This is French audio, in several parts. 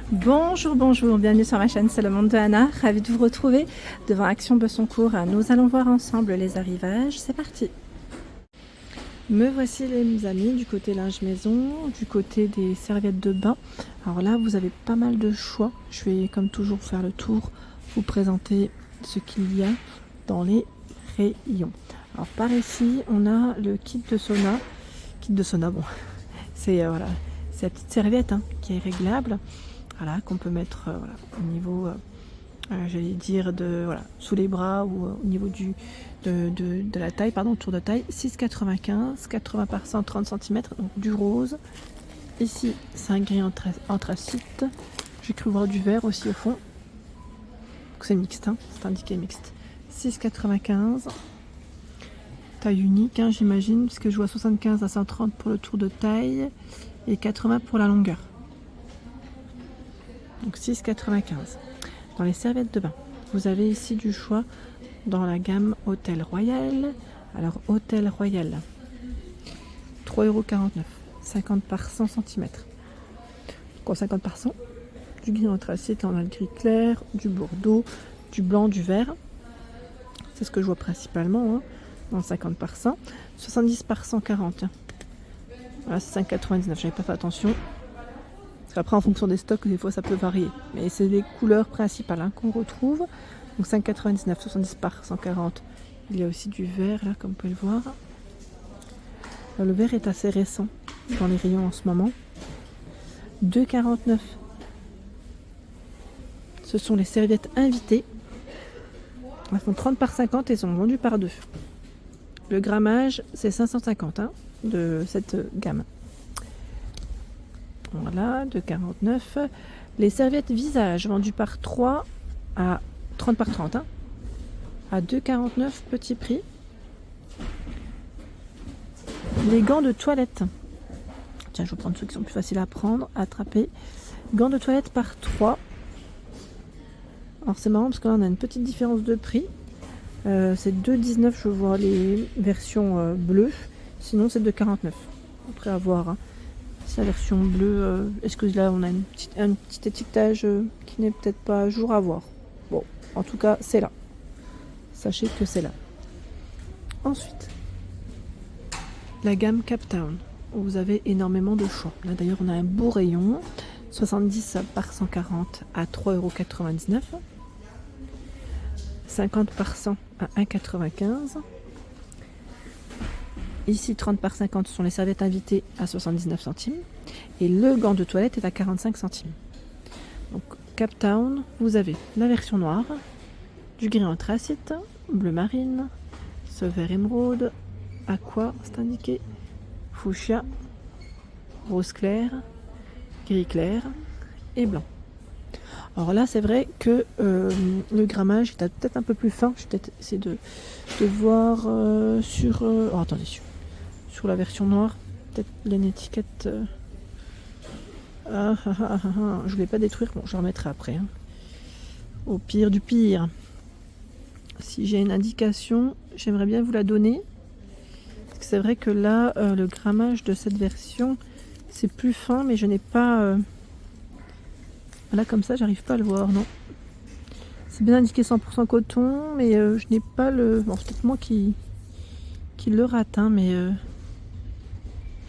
Bonjour, bienvenue sur ma chaîne, c'est le monde de Anna, ravie de vous retrouver devant Action Bessancourt. Nous allons voir ensemble les arrivages, c'est parti. Me voici les amis du côté linge maison, du côté des serviettes de bain. Alors là vous avez pas mal de choix, je vais comme toujours faire le tour, vous présenter ce qu'il y a dans les rayons. Alors par ici on a le kit de sauna, bon c'est voilà, c'est la petite serviette qui est réglable. Voilà, qu'on peut mettre voilà, au niveau, j'allais dire, sous les bras ou au niveau de la taille, pardon, tour de taille. 6,95, 80 par 130 cm, donc du rose. Ici, c'est un gris anthracite. J'ai cru voir du vert aussi au fond. Donc c'est mixte, c'est indiqué mixte. 6,95. Taille unique, j'imagine, puisque je vois 75 à 130 pour le tour de taille et 80 pour la longueur. Donc 6,95. Dans les serviettes de bain, vous avez ici du choix dans la gamme Hôtel Royal. Alors Hôtel Royal, 3,49 €, 50 par 100 cm. Quoi, 50 par 100? Du gris anthracite, là on a le gris clair, du bordeaux, du blanc, du vert. C'est ce que je vois principalement dans le 50 par 100. 70 par 140. Voilà, c'est 5,99. J'avais pas fait attention. Après, en fonction des stocks, des fois ça peut varier. Mais c'est les couleurs principales qu'on retrouve. Donc 5,99, 70 par 140. Il y a aussi du vert, là, comme vous pouvez le voir. Alors, le vert est assez récent dans les rayons en ce moment. 2,49. Ce sont les serviettes invitées. Elles font 30 par 50 et sont vendues par 2. Le grammage, c'est 550 de cette gamme. Voilà, 2,49. Les serviettes visage vendues par 3 à 30 par 30 à 2,49 petit prix. Les gants de toilette. Tiens, je vais prendre ceux qui sont plus faciles à prendre, à attraper. Gants de toilette par 3. Alors c'est marrant parce que là on a une petite différence de prix. C'est 2,19, je vois les versions bleues. Sinon c'est 2,49. Après avoir. C'est la version bleue. Est-ce que là on a un petit étiquetage qui n'est peut-être pas à jour à voir. Bon, en tout cas c'est là. Sachez que c'est là. Ensuite, la gamme Captown, où vous avez énormément de choix. Là d'ailleurs on a un beau rayon. 70 par 140 à 3,99 €. 50 par 100 à 1,95 €. Ici, 30 par 50 sont les serviettes invitées à 79 centimes. Et le gant de toilette est à 45 centimes. Donc, Captown, vous avez la version noire, du gris anthracite, bleu marine, ce vert émeraude, aqua, c'est indiqué, fuchsia, rose clair, gris clair et blanc. Alors là, c'est vrai que le grammage est peut-être un peu plus fin. Je vais peut-être essayer de voir sur... oh, attendez, sur la version noire, peut-être une étiquette. Je voulais pas détruire, bon, je remettrai après. Au pire du pire. Si j'ai une indication, j'aimerais bien vous la donner. Parce que c'est vrai que là, le grammage de cette version, c'est plus fin, mais je n'ai pas. Là, comme ça, j'arrive pas à le voir, non. C'est bien indiqué 100% coton, mais je n'ai pas le. Bon, c'est peut-être moi qui le rate, mais.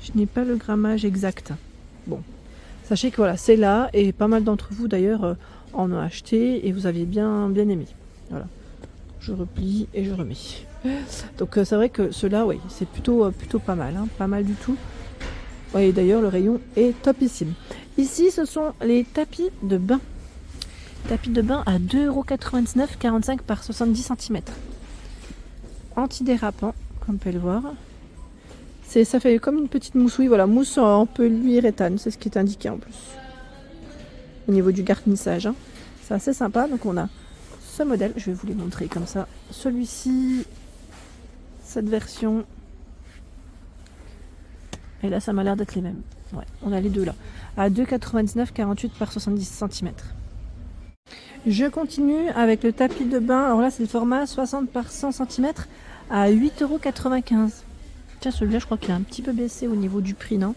Je n'ai pas le grammage exact. Bon, sachez que voilà, c'est là et pas mal d'entre vous d'ailleurs en ont acheté et vous aviez bien aimé. Voilà, je replie et je remets. Donc c'est vrai que ceux-là, oui, c'est plutôt pas mal, pas mal du tout. Ouais, et d'ailleurs le rayon est topissime. Ici, ce sont les tapis de bain. Tapis de bain à 2,99 €, 45 par 70 cm. Antidérapant, comme vous pouvez le voir. Ça fait comme une petite mousse, oui, voilà, mousse en polyuréthane, c'est ce qui est indiqué en plus. Au niveau du garnissage, c'est assez sympa. Donc on a ce modèle, je vais vous les montrer comme ça. Celui-ci, cette version, et là ça m'a l'air d'être les mêmes. Ouais, on a les deux là, à 2,99 €, 48 par 70 cm. Je continue avec le tapis de bain. Alors là c'est le format 60 par 100 cm à 8,95 €. Tiens, celui-là, je crois qu'il a un petit peu baissé au niveau du prix, non?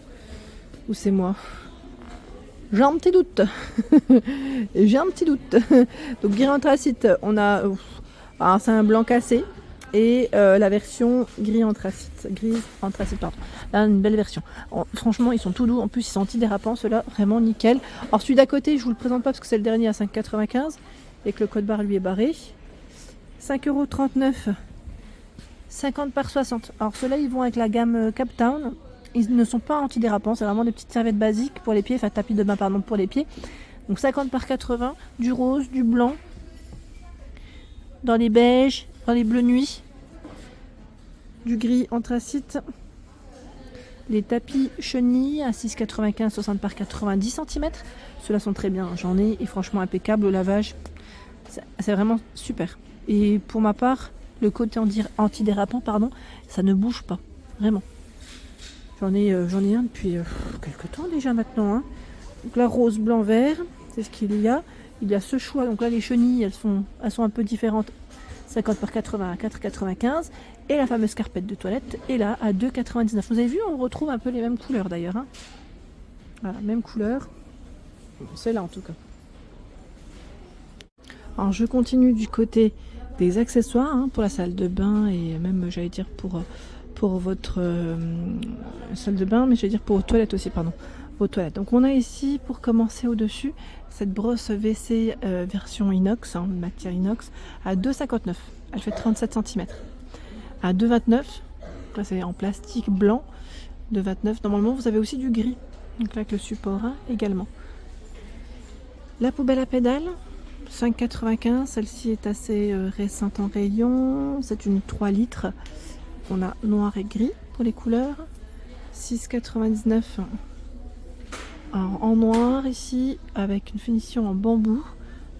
Ou c'est moi? J'ai un petit doute. J'ai un petit doute. Donc gris anthracite, on a... alors c'est un blanc cassé. Et la version grise anthracite, pardon. Là, une belle version. Franchement, ils sont tout doux. En plus, ils sont antidérapants. Ceux-là, vraiment nickel. Alors celui d'à côté, je vous le présente pas parce que c'est le dernier à 5,95 et que le code barre lui est barré. 5,39 €. 50 par 60. Alors ceux-là, ils vont avec la gamme Captown. Ils ne sont pas antidérapants, c'est vraiment des petites serviettes basiques pour les pieds, enfin tapis de bain pardon pour les pieds. Donc 50 par 80, du rose, du blanc, dans les beiges, dans les bleus nuit, du gris anthracite, les tapis chenilles à 6,95, 60 par 90 cm. Ceux-là sont très bien, j'en ai et franchement impeccable au lavage, c'est vraiment super. Et pour ma part, le côté antidérapant, pardon, ça ne bouge pas, vraiment. J'en ai un depuis quelques temps déjà maintenant. Hein. Donc là, rose, blanc, vert, c'est ce qu'il y a. Il y a ce choix. Donc là, les chenilles, elles sont un peu différentes. 50 par 80 à 4,95. Et la fameuse carpette de toilette est là à 2,99. Vous avez vu, on retrouve un peu les mêmes couleurs d'ailleurs. Hein. Voilà, même couleur. C'est là en tout cas. Alors je continue du côté des accessoires hein, pour la salle de bain et même, j'allais dire, pour votre salle de bain, mais je vais dire pour vos toilettes aussi, pardon. Vos toilettes. Donc on a ici, pour commencer au-dessus, cette brosse WC version inox, hein, matière inox, à 2,59. Elle fait 37 cm. À 2,29, là c'est en plastique blanc, 2,29. Normalement vous avez aussi du gris, donc là avec le support hein, également. La poubelle à pédales, 5,95. Celle-ci est assez récente en rayon. C'est une 3 litres. On a noir et gris pour les couleurs. 6,99 en noir ici avec une finition en bambou.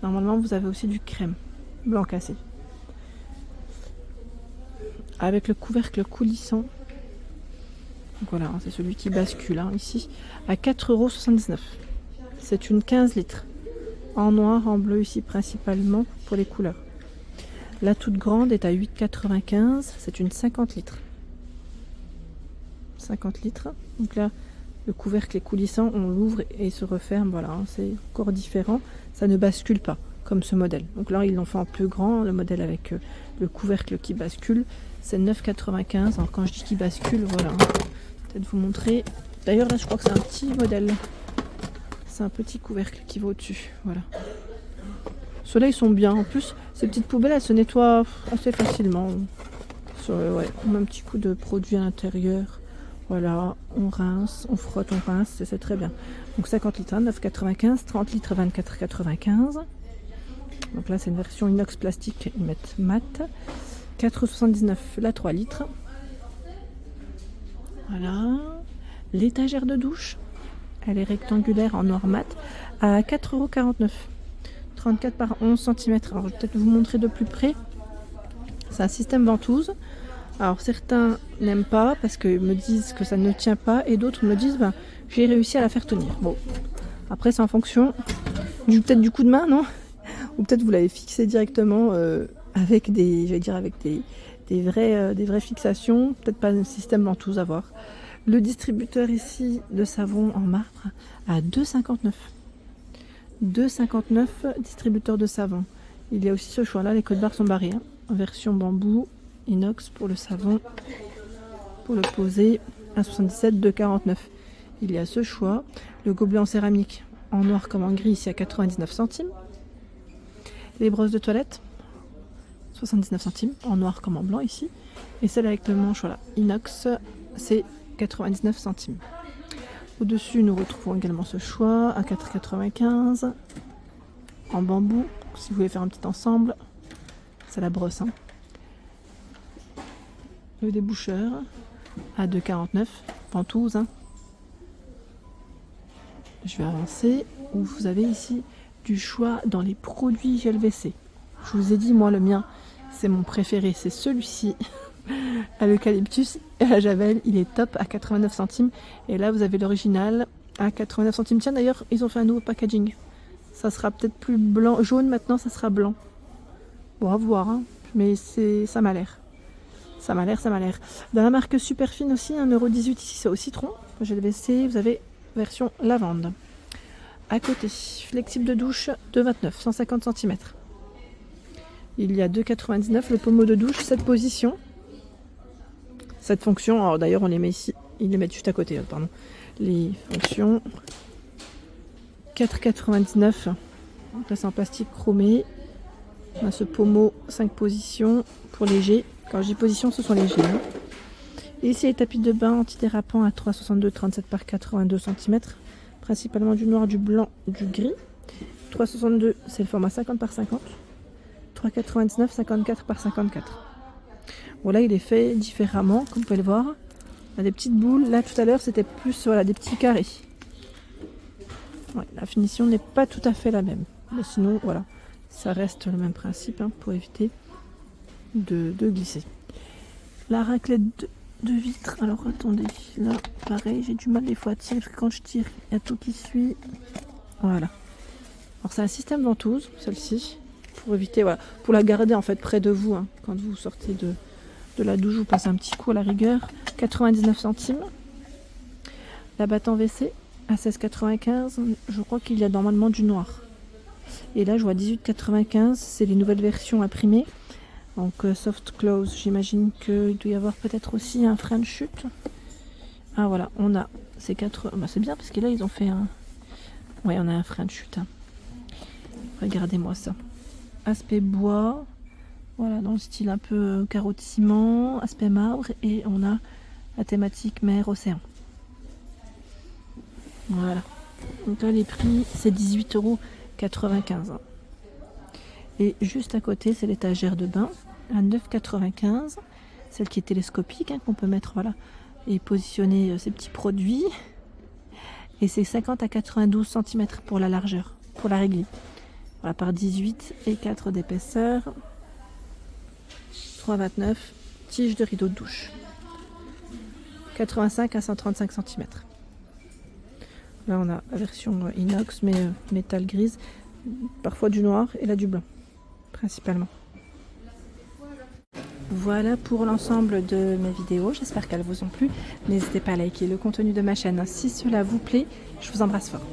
Normalement vous avez aussi du crème blanc cassé. Avec le couvercle coulissant. Donc voilà, c'est celui qui bascule hein, ici. À 4,79 €. C'est une 15 litres. En noir, en bleu ici principalement pour les couleurs. La toute grande est à 8,95 €. C'est une 50 litres. 50 litres. Donc là, le couvercle est coulissant. On l'ouvre et il se referme. Voilà, hein, c'est encore différent. Ça ne bascule pas comme ce modèle. Donc là, ils l'ont fait en plus grand. Le modèle avec le couvercle qui bascule. C'est 9,95 €. Alors quand je dis qu'il bascule, voilà. Hein, peut-être vous montrer. D'ailleurs, là, je crois que c'est un petit modèle. C'est un petit couvercle qui va au-dessus. Voilà. Ceux-là, ils sont bien. En plus, ces petites poubelles, elles se nettoient assez facilement. Ouais, on met un petit coup de produit à l'intérieur. Voilà, on rince, on frotte, on rince, c'est très bien. Donc 50 litres, 9,95, 30 litres, 24,95. Donc là, c'est une version inox plastique, ils mettent mat. 4,79 la 3 litres. Voilà. L'étagère de douche, elle est rectangulaire en noir mat à 4,49 €. 34 par 11 cm. Alors, je vais peut-être vous montrer de plus près. C'est un système ventouse. Alors, certains n'aiment pas parce qu'ils me disent que ça ne tient pas et d'autres me disent ben, j'ai réussi à la faire tenir. Bon, après, c'est en fonction peut-être du coup de main, non? Ou peut-être vous l'avez fixé directement avec des vraies fixations. Peut-être pas un système ventouse à voir. Le distributeur ici de savon en marbre à 2,59 €. 2,59 distributeur de savon. Il y a aussi ce choix là, les codes barres sont barrés. Hein. En version bambou, inox pour le savon. Pour le poser, 1,77, 2,49. Il y a ce choix. Le gobelet en céramique, en noir comme en gris, ici à 99 centimes. Les brosses de toilette, 79 centimes, en noir comme en blanc ici. Et celle avec le manche, voilà, inox, c'est 99 centimes. Au-dessus, nous retrouvons également ce choix à 4,95 en bambou. Si vous voulez faire un petit ensemble, c'est la brosse. Hein. Le déboucheur à 2,49 ventouse. Hein. Je vais avancer. Où vous avez ici du choix dans les produits gel WC. Je vous ai dit, moi, le mien, c'est mon préféré. C'est celui-ci. À l'eucalyptus et à la javel, il est top à 89 centimes. Et là, vous avez l'original à 89 centimes. Tiens, d'ailleurs, ils ont fait un nouveau packaging. Ça sera peut-être plus blanc, jaune maintenant, ça sera blanc. Bon, à voir, hein. Mais ça m'a l'air. Ça m'a l'air. Dans la marque Superfine aussi, 1,18 € ici, c'est au citron. GLVC, vous avez version lavande. à côté, flexible de douche 2,29, 150 cm. Il y a 2,99 le pommeau de douche, cette position. Cette fonction, alors d'ailleurs on les met ici, ils les mettent juste à côté, pardon. Les fonctions 4,99. Donc là c'est en plastique chromé. On a ce pommeau 5 positions pour léger. Quand je dis position, ce sont légers. Hein. Et ici les tapis de bain antidérapants à 3,62, 37 par 82 cm. Principalement du noir, du blanc, du gris. 3,62 c'est le format 50 par 50. 3,99, 54 par 54. Voilà, il est fait différemment, comme vous pouvez le voir. On a des petites boules. Là, tout à l'heure, c'était plus voilà, des petits carrés. Ouais, la finition n'est pas tout à fait la même. Mais sinon, voilà, ça reste le même principe hein, pour éviter de glisser. La raclette de vitre. Alors, attendez. Là, pareil, j'ai du mal des fois à tirer. Parce que quand je tire, il y a tout qui suit. Voilà. Alors, c'est un système ventouse, celle-ci. Pour éviter, voilà, pour la garder en fait près de vous. Hein, quand vous sortez de la douche, vous passez un petit coup à la rigueur. 99 centimes. La batte en WC à 16,95. Je crois qu'il y a normalement du noir. Et là, je vois 18,95. C'est les nouvelles versions imprimées. Donc soft close. J'imagine qu'il doit y avoir peut-être aussi un frein de chute. Ah voilà, on a ces 4. Bah, c'est bien parce que là, ils ont fait un. Ouais, on a un frein de chute. Hein. Regardez-moi ça. Aspect bois. Voilà, dans le style un peu carreau de ciment, aspect marbre, et on a la thématique mer-océan. Voilà. Donc là, les prix, c'est 18,95 €. Et juste à côté, c'est l'étagère de bain à 9,95 €. Celle qui est télescopique, hein, qu'on peut mettre, voilà, et positionner ces petits produits. Et c'est 50 à 92 cm pour la largeur, pour la régler. Voilà, par 18 et 4 d'épaisseur. 3,29, tige de rideau de douche. 85 à 135 cm. Là, on a la version inox, mais métal grise. Parfois du noir et là du blanc, principalement. Voilà pour l'ensemble de mes vidéos. J'espère qu'elles vous ont plu. N'hésitez pas à liker le contenu de ma chaîne si cela vous plaît. Je vous embrasse fort.